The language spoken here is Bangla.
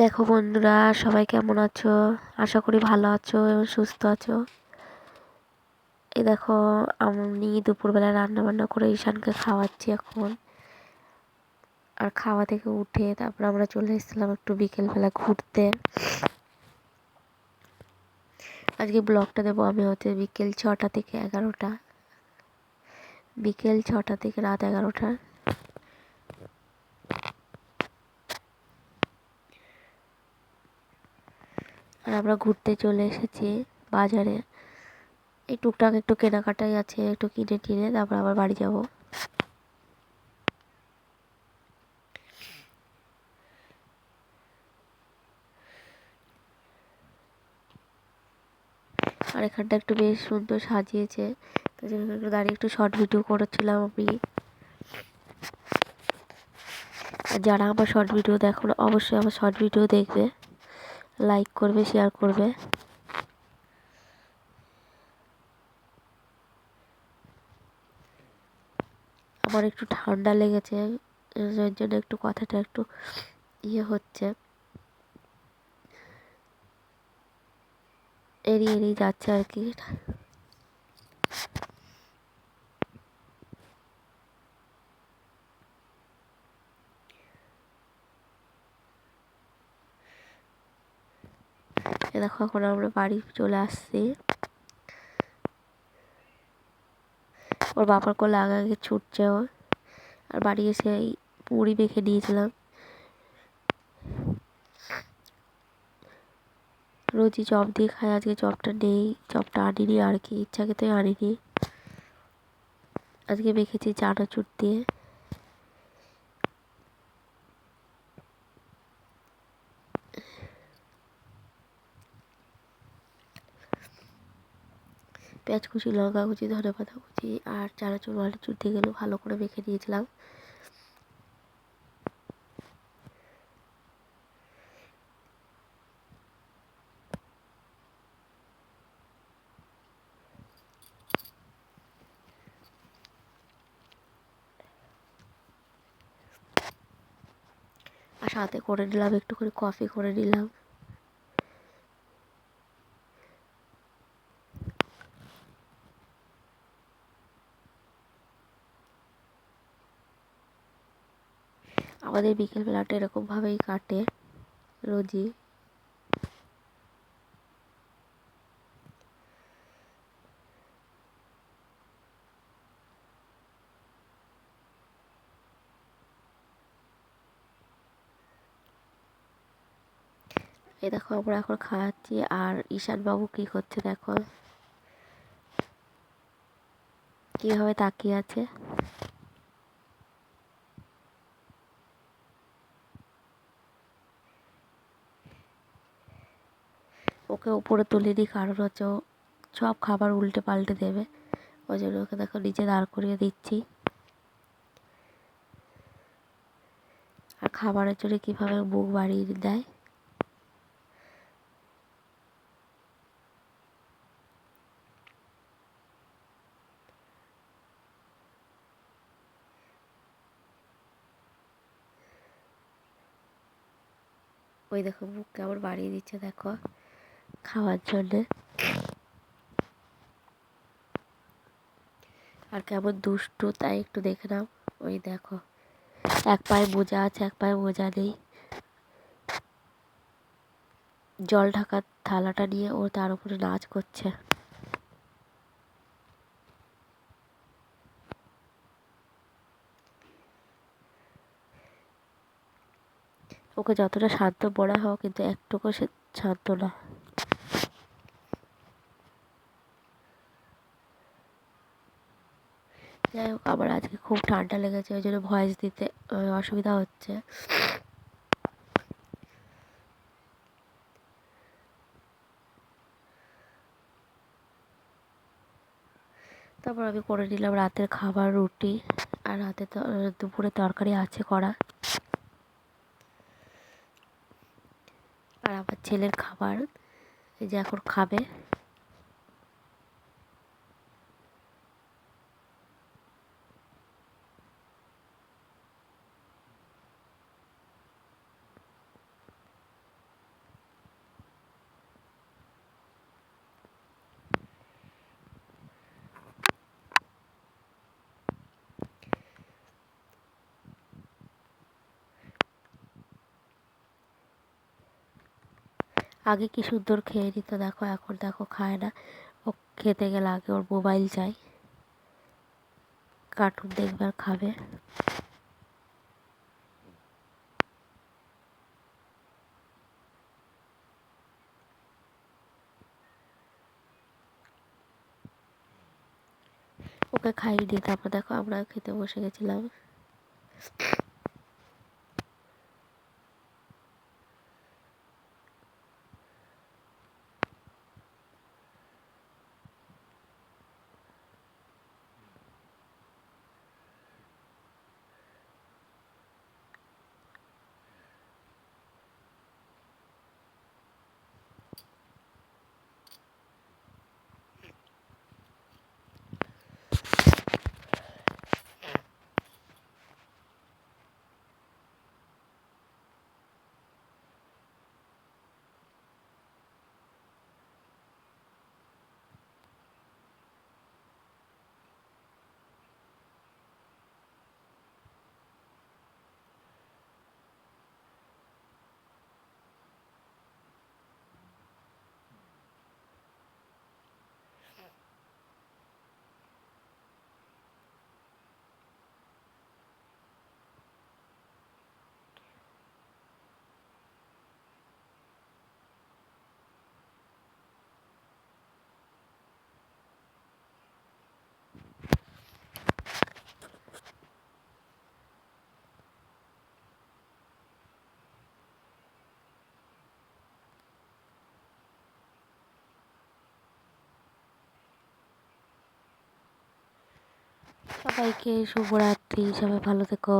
দেখো বন্ধুরা, সবাই কেমন আছো? আশা করি ভালো আছো এবং সুস্থ আছো। এই দেখো, আমি দুপুরবেলা রান্না বান্না করে ঈশানকে খাওয়াচ্ছি এখন। আর খাওয়া থেকে উঠে তারপর আমরা চলে এসেছিলাম একটু বিকেলবেলা ঘুরতে। আজকে ব্লগটা দেবো আমি হচ্ছে বিকেল 6টা থেকে 11টা, বিকেল 6টা থেকে রাত 11টা। আর আমরা ঘুরতে চলে এসেছি বাজারে। এই টুকটাক একটু কেনাকাটাই আছে, একটু কিনে টিনে তারপর আবার বাড়ি যাব। আর এখানটা একটু বেশ সুন্দর সাজিয়েছে, তাই জন্য একটু দাঁড়িয়ে একটু শর্ট ভিডিও করেছিলাম আমি। আর যারা আমার শর্ট ভিডিও দেখো না, অবশ্যই আমার শর্ট ভিডিও দেখবে, লাইক করবে, শেয়ার করবে। আমার একটু ঠান্ডা লেগেছে, এর জন্য একটু কথাটা একটু হচ্ছে, এড়িয়ে এড়িয়ে যাচ্ছে আর কি। দেখো এখন আমরা বাড়ি চলে আসছি। ওর বাবার কোলে আগে আগে ছুটছে ও। আর বাড়ি এসে এই পুরি মেখে দিয়েছিলাম। রোজই চপ দিয়ে খাই, আজকে চপটা নেই, চপটা আনিনি আর কি, ইচ্ছাকৃতই আনিনি। আজকে মেখেছি চানাচুর দিয়ে। পেঁয়াজ কুচি, লঙ্কা কুচি, ধনেপাতা কুচি আর চানাচুর মানাচুর দিয়ে গেলেও ভালো করে মেখে নিয়েছিলাম। আর সাথে করে নিলাম একটু করে কফি করে নিলাম। আমাদের বিকেলবেলাটা এরকমভাবেই কাটে রোজই। এই দেখো আমরা এখন খাওয়াচ্ছি, আর ঈশান বাবু কি করছে দেখো, কিভাবে তাকিয়ে আছে। ওকে উপরে তুলে দিই, কারণ হচ্ছে ও সব খাবার উল্টে পাল্টে দেবে, ওই জন্য ওকে দেখো নিচে দাঁড় করিয়ে দিচ্ছি। আর খাবারের জন্য কীভাবে মুখ বাড়িয়ে দেয়। ওই দেখো মুখ কেমন বাড়িয়ে দিচ্ছে দেখো খাওয়ার জন্যে। আর কেমন দুষ্টু তাই একটু দেখে নাও। ওই দেখো, এক পায়ে মোজা আছে, এক পায়ে মোজা নেই। জল ঢাকার থালাটা নিয়ে ও তার উপরে নাচ করছে। ওকে যতটা শান্ত বলা হোক, কিন্তু একটুকু সে শান্ত না। যাই হোক, আমার আজকে খুব ঠান্ডা লেগেছে, ওই জন্য ভয়েস দিতে অসুবিধা হচ্ছে। তারপর আমি করে নিলাম রাতের খাবার, রুটি। আর রাতে তো দুপুরে তরকারি আছে করা। আর আমার ছেলের খাবার এই যে এখন খাবে। আগে কি সুন্দর খেয়ে নিত, দেখো এখন দেখো খায় না। ও খেতে গেলে আগে ওর মোবাইল চাই, কার্টুন দেখবে আর খাবে। ওকে খাইয়ে দিয়ে তারপর দেখো আমরা খেতে বসে গেছিলাম। সবাইকে শুভরাত্রি, সবাই ভালো থেকো।